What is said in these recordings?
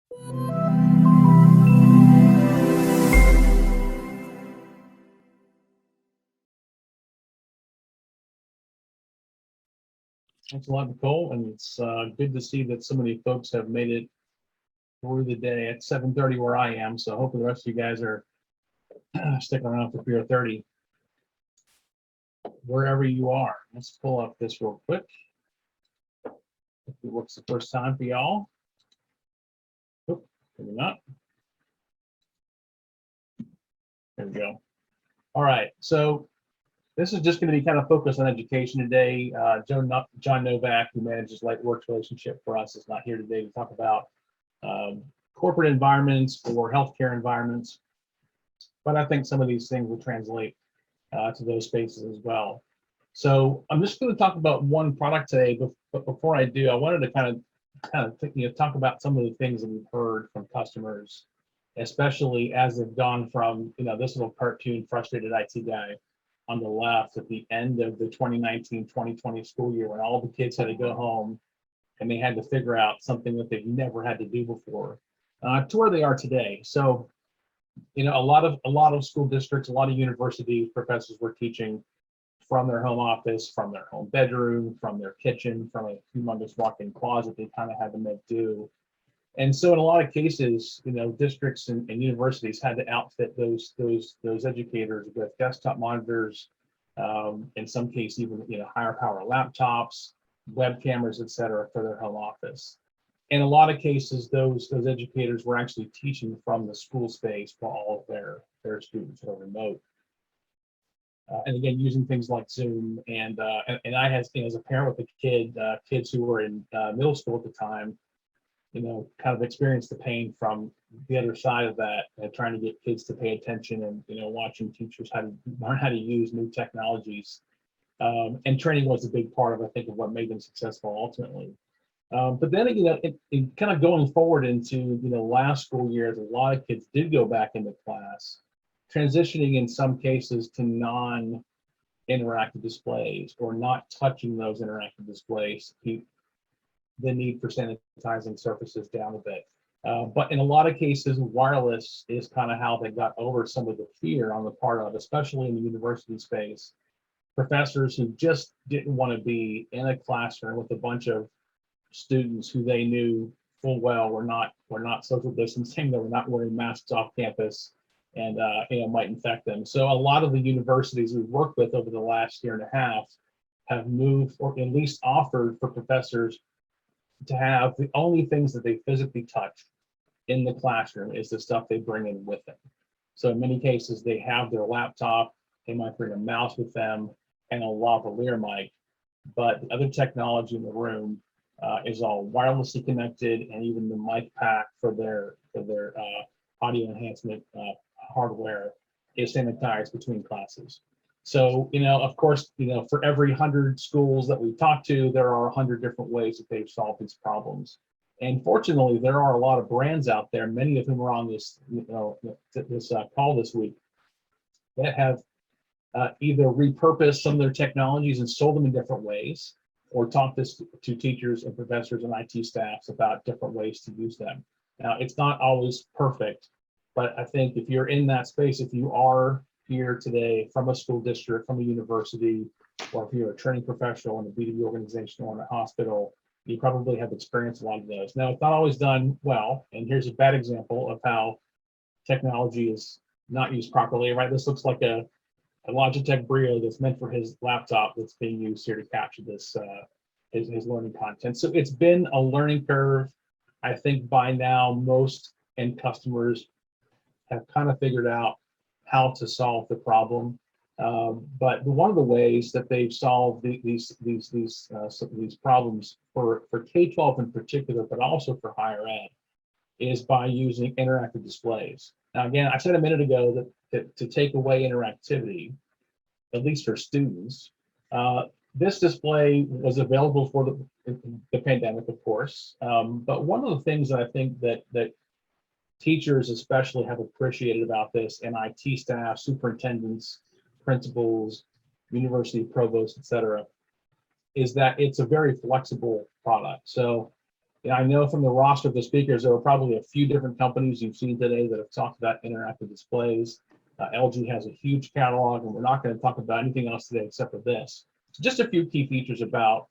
Thanks a lot, Nicole, and it's good to see that so many folks have made it through the day at 7:30 where I am. So hopefully the rest of you guys are sticking around for 3:30 wherever you are. Let's pull up this real quick. If it works the first time for y'all. Maybe not. There we go. All right, so this is just going to be kind of focused on education today. John Novak, who manages Lightworks relationship for us, is not here today to talk about corporate environments or healthcare environments, but I think some of these things will translate to those spaces as well. So I'm just going to talk about one product today, but before I do, I wanted to kind of talk about some of the things that we've heard from customers, especially as they've gone from this little cartoon frustrated IT guy on the left at the end of the 2019-2020 school year, when all the kids had to go home and they had to figure out something that they've never had to do before, to where they are today. So, a lot of school districts, a lot of university professors were teaching from their home office, from their home bedroom, from their kitchen, from a humongous walk-in closet they kind of had to make do. And so in a lot of cases, districts and universities had to outfit those educators with desktop monitors, in some cases even higher power laptops, web cameras, et cetera, for their home office. In a lot of cases, those educators were actually teaching from the school space for all of their students who are remote. And again, using things like Zoom, and I had, as a parent with a kids who were in middle school at the time, kind of experienced the pain from the other side of that, and trying to get kids to pay attention, and watching teachers how to learn how to use new technologies. And training was a big part of, I think, of what made them successful ultimately. But then, it kind of going forward into last school year, a lot of kids did go back into class, transitioning in some cases to non-interactive displays, or not touching those interactive displays to keep the need for sanitizing surfaces down a bit. But in a lot of cases, wireless is kind of how they got over some of the fear on the part of, especially in the university space, professors who just didn't want to be in a classroom with a bunch of students who they knew full well were not social distancing, they were not wearing masks off campus, and might infect them. So a lot of the universities we've worked with over the last year and a half have moved, or at least offered, for professors to have the only things that they physically touch in the classroom is the stuff they bring in with them. So in many cases, they have their laptop, they might bring a mouse with them and a lavalier mic, but the other technology in the room is all wirelessly connected, and even the mic pack for their audio enhancement hardware is sanitized between classes. So, of course, for every 100 schools that we've talked to, there are 100 different ways that they've solved these problems. And fortunately, there are a lot of brands out there, many of whom are on this, this call this week, that have either repurposed some of their technologies and sold them in different ways, or talked to teachers and professors and IT staffs about different ways to use them. Now, it's not always perfect, but I think if you're in that space, if you are here today from a school district, from a university, or if you're a training professional in a B2B organization or in a hospital, you probably have experienced a lot of those. Now, it's not always done well, and here's a bad example of how technology is not used properly, right? This looks like a Logitech Brio that's meant for his laptop that's being used here to capture this his learning content. So it's been a learning curve. I think by now most end customers have kind of figured out how to solve the problem. But one of the ways that they've solved these problems for K-12 in particular, but also for higher ed, is by using interactive displays. Now, again, I said a minute ago that to take away interactivity, at least for students, this display was available for the pandemic, of course. But one of the things that I think that teachers especially have appreciated about this, and IT staff, superintendents, principals, university provosts, et cetera, is that it's a very flexible product. So I know from the roster of the speakers, there are probably a few different companies you've seen today that have talked about interactive displays. LG has a huge catalog, and we're not going to talk about anything else today except for this. So just a few key features about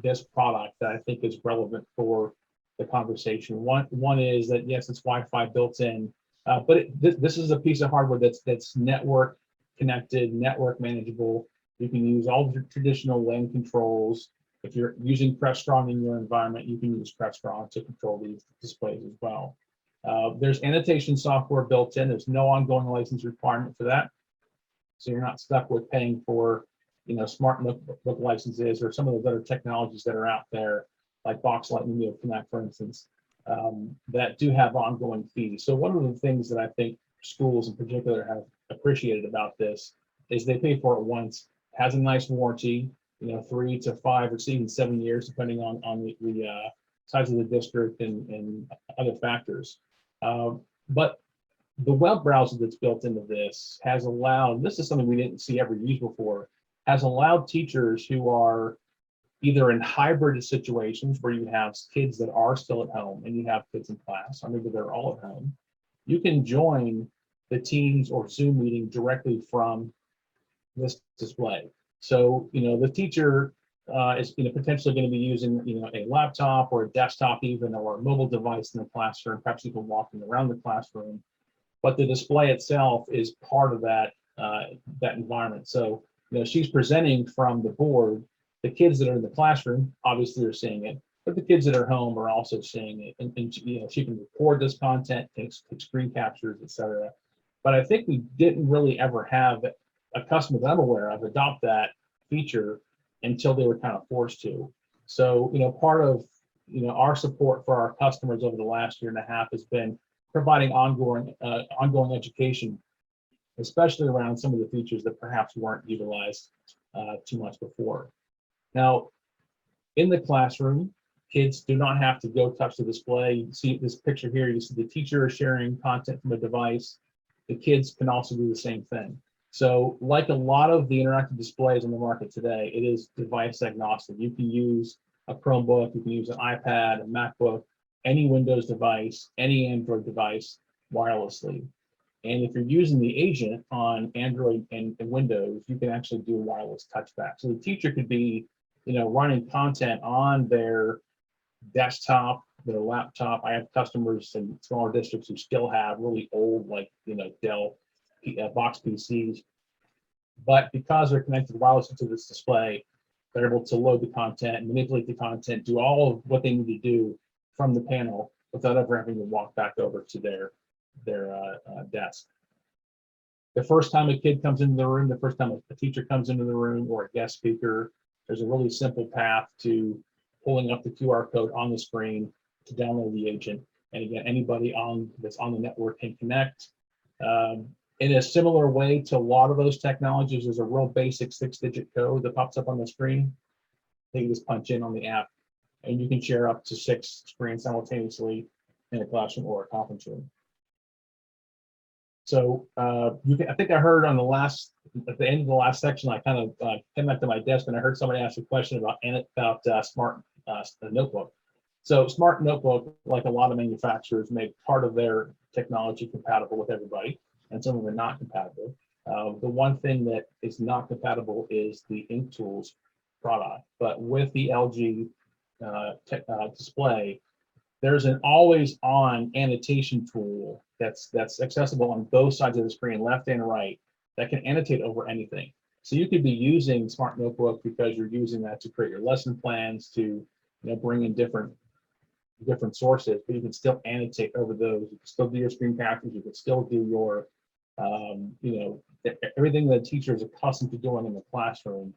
this product that I think is relevant for the conversation. One is that yes, it's Wi-Fi built in, but this is a piece of hardware that's network connected, network manageable. You can use all the traditional LAN controls. If you're using Press-Strong in your environment, you can use Press-Strong to control these displays as well. There's annotation software built in. There's no ongoing license requirement for that. So you're not stuck with paying for, smart notebook licenses or some of those other technologies that are out there, like Box Lightning Neo Connect, for instance, that do have ongoing fees. So one of the things that I think schools in particular have appreciated about this is they pay for it once, has a nice warranty, 3 to 5 or even 7 years, depending on the size of the district and other factors. But the web browser that's built into this has allowed, this is something we didn't see ever used before, has allowed teachers who are either in hybrid situations where you have kids that are still at home and you have kids in class, or maybe they're all at home, you can join the Teams or Zoom meeting directly from this display. So, the teacher is potentially going to be using a laptop or a desktop even, or a mobile device in the classroom, perhaps even walking around the classroom, but the display itself is part of that environment. So, she's presenting from the board. The kids that are in the classroom obviously are seeing it, but the kids that are home are also seeing it, and she can record this content, take screen captures, etc. But I think we didn't really ever have a customer that I'm aware of adopt that feature until they were kind of forced to. So, part of our support for our customers over the last year and a half has been providing ongoing education, especially around some of the features that perhaps weren't utilized too much before. Now, in the classroom, kids do not have to go touch the display. You see this picture here, you see the teacher is sharing content from a device. The kids can also do the same thing. So like a lot of the interactive displays on the market today, it is device agnostic. You can use a Chromebook, you can use an iPad, a MacBook, any Windows device, any Android device wirelessly. And if you're using the agent on Android and Windows, you can actually do a wireless touchback. So the teacher could be, running content on their desktop, their laptop. I have customers in smaller districts who still have really old, like, Dell box PCs. But because they're connected wirelessly to this display, they're able to load the content, manipulate the content, do all of what they need to do from the panel without ever having to walk back over to their desk. The first time a kid comes into the room, the first time a teacher comes into the room or a guest speaker, there's a really simple path to pulling up the QR code on the screen to download the agent. And again, anybody that's on the network can connect. In a similar way to a lot of those technologies, there's a real basic 6-digit code that pops up on the screen. They can just punch in on the app, and you can share up to 6 screens simultaneously in a classroom or a conference room. So I think I heard at the end of the last section, I kind of came back to my desk and I heard somebody ask a question about smart notebook. So smart notebook, like a lot of manufacturers, make part of their technology compatible with everybody, and some of them are not compatible. The one thing that is not compatible is the Ink Tools product, but with the LG display, there's an always-on annotation tool that's accessible on both sides of the screen, left and right, that can annotate over anything. So you could be using Smart Notebook because you're using that to create your lesson plans, to bring in different sources, but you can still annotate over those. You can still do your screen captures. You can still do your everything that a teacher is accustomed to doing in the classroom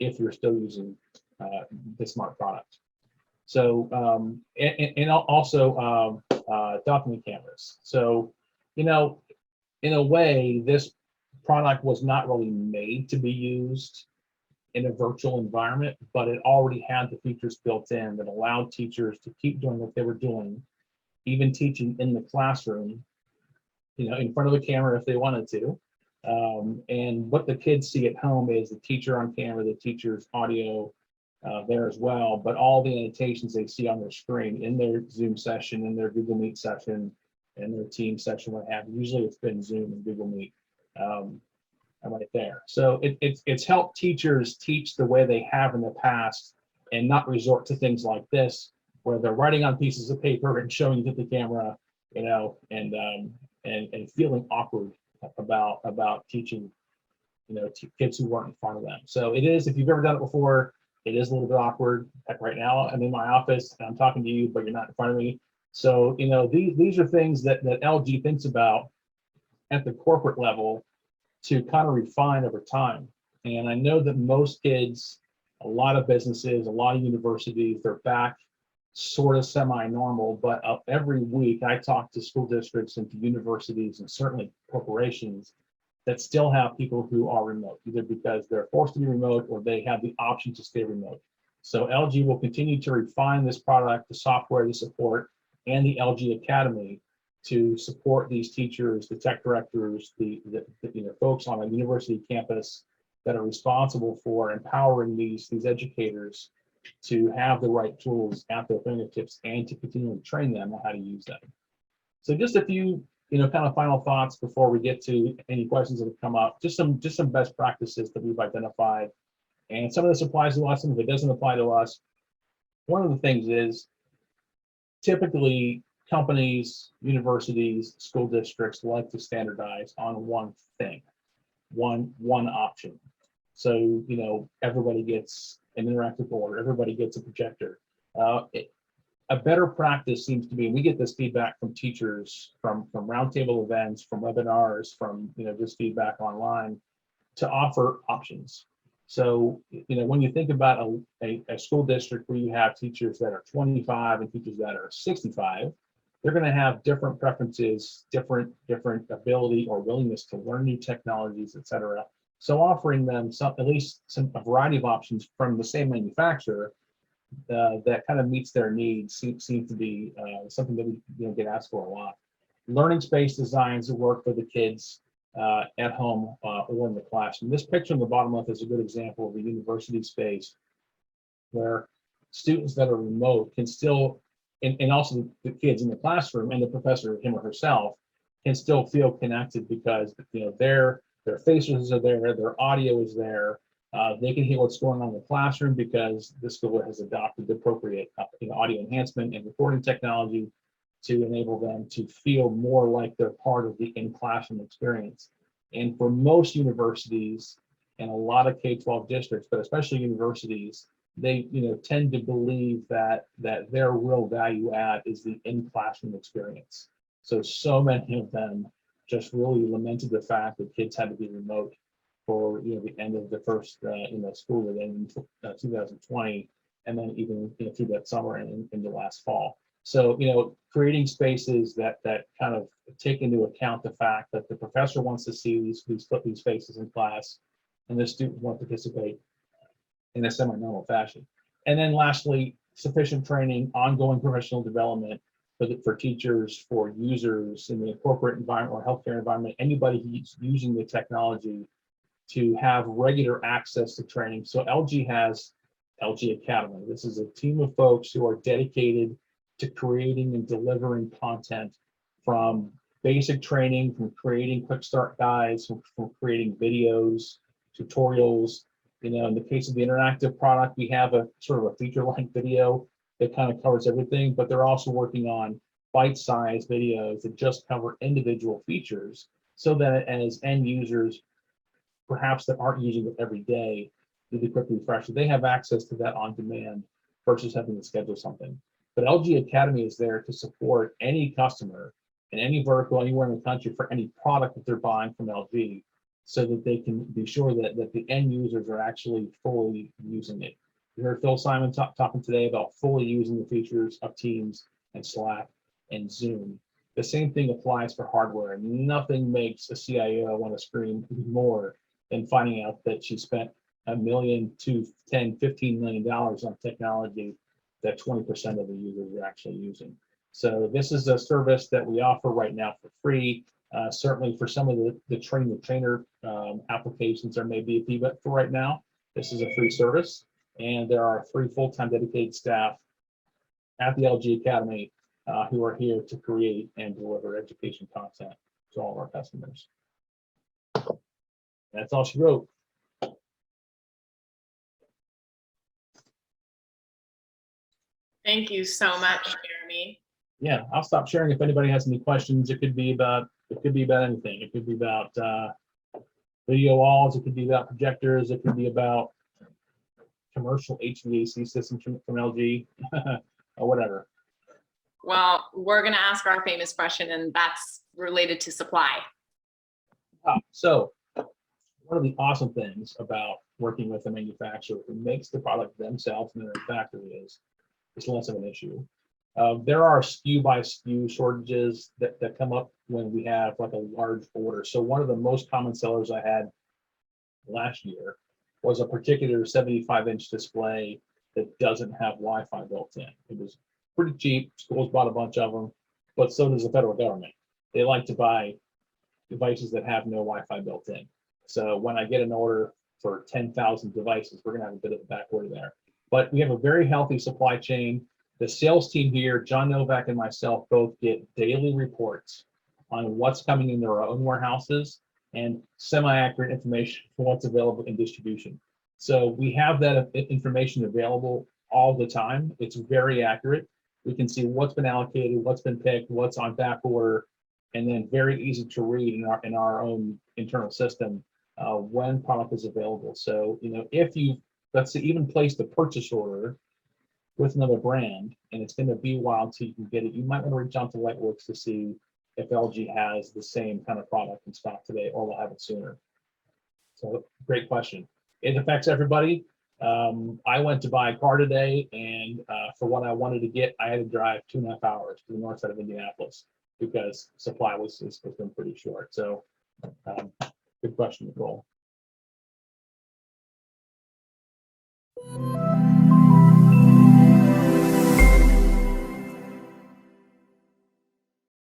if you're still using the smart product. So, and also document cameras. So, in a way, this product was not really made to be used in a virtual environment, but it already had the features built in that allowed teachers to keep doing what they were doing, even teaching in the classroom, in front of a camera if they wanted to. And what the kids see at home is the teacher on camera, the teacher's audio, there as well, but all the annotations they see on their screen in their Zoom session, in their Google Meet session, in their team session, what have you. Usually it's been Zoom and Google Meet right there. So it's helped teachers teach the way they have in the past and not resort to things like this, where they're writing on pieces of paper and showing it to the camera, and feeling awkward about teaching, kids who weren't in front of them. So it is, if you've ever done it before, it is a little bit awkward. Like right now, I'm in my office and I'm talking to you, but you're not in front of me. So, these are things that LG thinks about at the corporate level to kind of refine over time. And I know that most kids, a lot of businesses, a lot of universities, they're back sort of semi-normal, but every week I talk to school districts and to universities and certainly corporations that still have people who are remote, either because they're forced to be remote or they have the option to stay remote. So LG will continue to refine this product, the software, the support, and the LG Academy to support these teachers, the tech directors, the folks on a university campus that are responsible for empowering these educators to have the right tools at their fingertips and to continue to train them on how to use them. So just a few, kind of final thoughts before we get to any questions that have come up. Just some best practices that we've identified, and some of this applies to us, and if it doesn't apply to us, one of the things is typically companies, universities, school districts like to standardize on one thing, one option. So everybody gets an interactive board, everybody gets a projector. A better practice seems to be, and we get this feedback from teachers, from roundtable events, from webinars, from just feedback online, to offer options. So when you think about a school district where you have teachers that are 25 and teachers that are 65, they're going to have different preferences, different ability or willingness to learn new technologies, et cetera. So offering them at least a variety of options from the same manufacturer that kind of meets their needs seems to be something that we get asked for a lot. Learning space designs that work for the kids at home or in the classroom. This picture on the bottom left is a good example of a university space where students that are remote can still, and also the kids in the classroom and the professor, him or herself, can still feel connected because their faces are there, their audio is there. They can hear what's going on in the classroom because the school has adopted the appropriate audio enhancement and recording technology to enable them to feel more like they're part of the in-classroom experience. And for most universities and a lot of K-12 districts, but especially universities, they tend to believe that their real value add is the in-classroom experience. So many of them just really lamented the fact that kids had to be remote for the end of the first school year, then in 2020, and then even through that summer and into last fall. So creating spaces that kind of take into account the fact that the professor wants to see these faces in class, and the students want to participate in a semi-normal fashion. And then lastly, sufficient training, ongoing professional development for teachers, for users in the corporate environment or healthcare environment, anybody who's using the technology, to have regular access to training. So LG has LG Academy. This is a team of folks who are dedicated to creating and delivering content, from basic training, from creating quick start guides, from creating videos, tutorials. In the case of the interactive product, we have a sort of a feature-length video that kind of covers everything, but they're also working on bite-sized videos that just cover individual features, so that as end users, perhaps that aren't using it every day, do the quick refresh, they have access to that on demand versus having to schedule something. But LG Academy is there to support any customer in any vertical anywhere in the country for any product that they're buying from LG, so that they can be sure that the end users are actually fully using it. You heard Phil Simon talking today about fully using the features of Teams and Slack and Zoom. The same thing applies for hardware. Nothing makes a CIO want to scream more than finding out that she spent $1 million to $10, $15 million on technology that 20% of the users are actually using. So this is a service that we offer right now for free. Certainly for some of the train-the-trainer applications, there may be a fee, but for right now, this is a free service. and there are 3 full-time dedicated staff at the LG Academy who are here to create and deliver education content to all of our customers. That's all she wrote. Thank you so much, Jeremy. Yeah, I'll stop sharing if anybody has any questions. It could be about anything. It could be about video walls. It could be about projectors. It could be about commercial HVAC systems from LG or whatever. Well, we're going to ask our famous question, and that's related to supply. So one of the awesome things about working with a manufacturer who makes the product themselves in their factory is it's less of an issue. There are SKU by SKU shortages that come up when we have like a large order. So one of the most common sellers I had last year was a particular 75-inch display that doesn't have Wi-Fi built in. It was pretty cheap. Schools bought a bunch of them, but so does the federal government. They like to buy devices that have no Wi-Fi built in. So when I get an order for 10,000 devices, we're gonna have a bit of a back order there. But we have a very healthy supply chain. The sales team here, John Novak and myself, both get daily reports on what's coming in their own warehouses and semi-accurate information for what's available in distribution. So we have that information available all the time. It's very accurate. We can see what's been allocated, what's been picked, what's on back order, and then very easy to read in our own internal system when product is available. So, you know, if you, let's say, even placed a purchase order with another brand, and it's going to be a while until you can get it, you might want to reach out to Lightworks to see if LG has the same kind of product in stock today, or will have it sooner. So, great question. It affects everybody. I went to buy a car today, and for what I wanted to get, I had to drive 2.5 hours to the north side of Indianapolis because supply was been pretty short. So, good question, Nicole.